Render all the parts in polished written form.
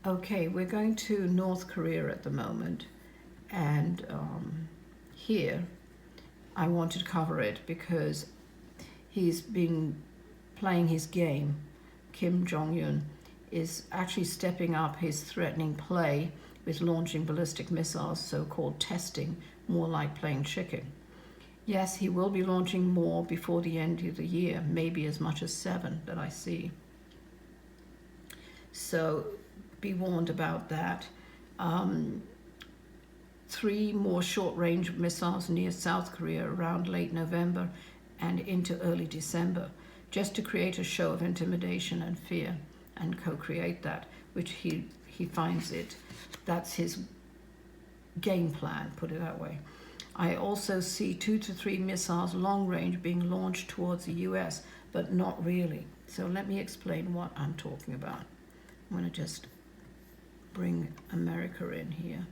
Okay, we're going to North Korea at the moment, and here I wanted to cover it because he's been playing his game. Kim Jong-un is actually stepping up his threatening play with launching ballistic missiles, so-called testing, more like playing chicken. Yes, he will be launching more before the end of the year, maybe as much as 7 that I see. So be warned about that. 3 more short-range missiles near South Korea around late November and into early December, just to create a show of intimidation and fear and co-create that, which he finds it. That's his game plan, put it that way. I also see 2 to 3 missiles long range being launched towards the US, but not really. So let me explain what I'm talking about. I'm going to just bring America in here.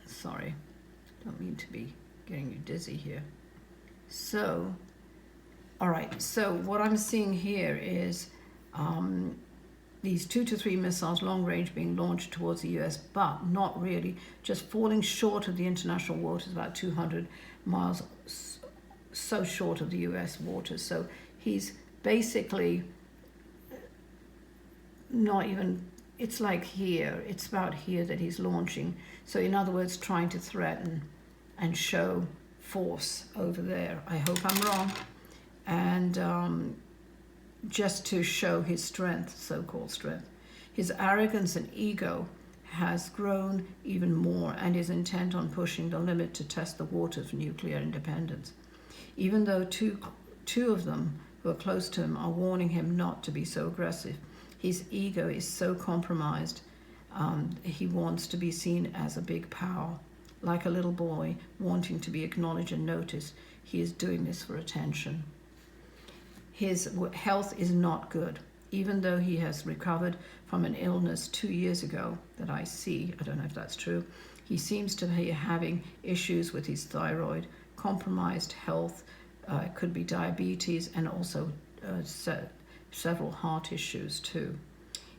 Sorry, don't mean to be getting you dizzy here. So, all right, so what I'm seeing here is these 2 to 3 missiles long range being launched towards the US, but not really, just falling short of the international waters, about 200 miles, so short of the US waters. So he's basically not even, it's like here, it's about here that he's launching. So in other words, trying to threaten and show force over there. I hope I'm wrong. And just to show his strength, so-called strength. His arrogance and ego has grown even more and is intent on pushing the limit to test the waters of nuclear independence. Even though two of them who are close to him are warning him not to be so aggressive, his ego is so compromised. He wants to be seen as a big power, like a little boy wanting to be acknowledged and noticed. He is doing this for attention. His health is not good, even though he has recovered from an illness 2 years ago that I see. I don't know if that's true. He seems to be having issues with his thyroid, compromised health, could be diabetes, and also several heart issues too.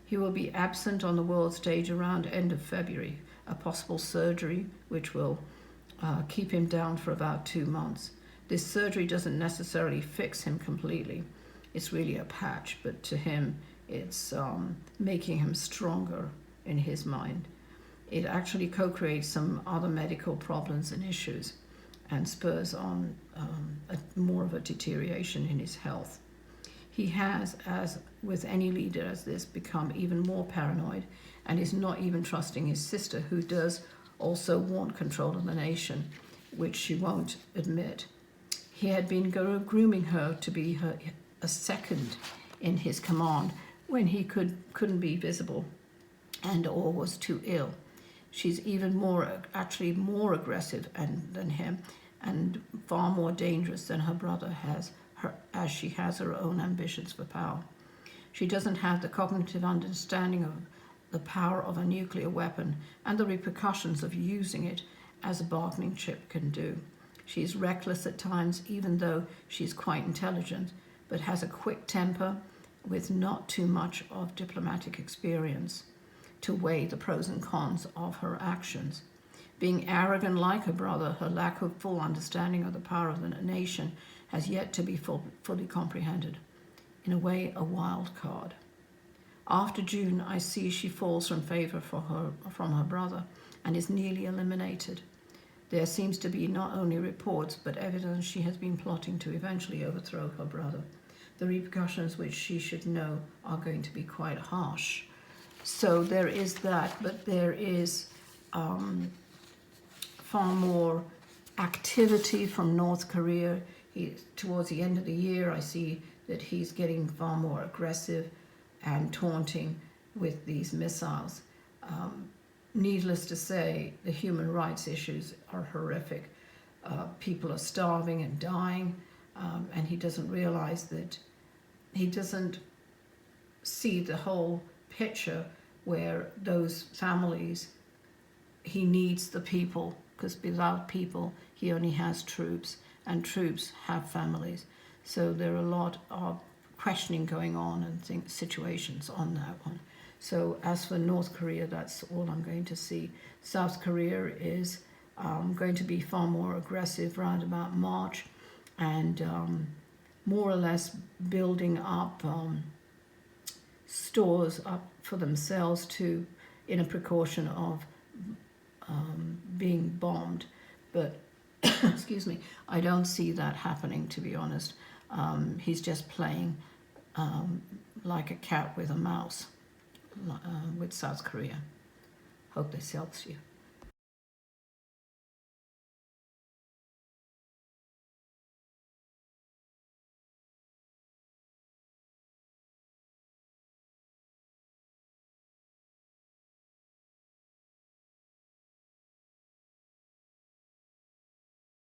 He will be absent on the world stage around end of February, a possible surgery which will keep him down for about 2 months. This surgery doesn't necessarily fix him completely. It's really a patch, but to him, it's making him stronger in his mind. It actually co-creates some other medical problems and issues and spurs on more of a deterioration in his health. He has, as with any leader as this, become even more paranoid and is not even trusting his sister, who does also want control of the nation, which she won't admit. He had been grooming her to be a second in his command when he couldn't be visible and or was too ill. She's even actually more aggressive than him and far more dangerous than her brother has, as she has her own ambitions for power. She doesn't have the cognitive understanding of the power of a nuclear weapon and the repercussions of using it as a bargaining chip can do. She's reckless at times, even though she's quite intelligent, but has a quick temper with not too much of diplomatic experience to weigh the pros and cons of her actions. Being arrogant like her brother, her lack of full understanding of the power of the nation has yet to be fully comprehended. In a way, a wild card. After June, I see she falls from favor from her brother and is nearly eliminated. There seems to be not only reports, but evidence she has been plotting to eventually overthrow her brother. The repercussions, which she should know, are going to be quite harsh. So there is that, but there is far more activity from North Korea. Towards the end of the year, I see that he's getting far more aggressive and taunting with these missiles. Needless to say, the human rights issues are horrific. People are starving and dying, and he doesn't realize that. He doesn't see the whole picture where those families, he needs the people, because without people, he only has troops, and troops have families. So there are a lot of questioning going on and situations on that one. So as for North Korea, that's all I'm going to see. South Korea is going to be far more aggressive around about March, and more or less building up stores up for themselves to, in a precaution of being bombed. But excuse me, I don't see that happening, to be honest. He's just playing like a cat with a mouse with South Korea. Hope this helps you.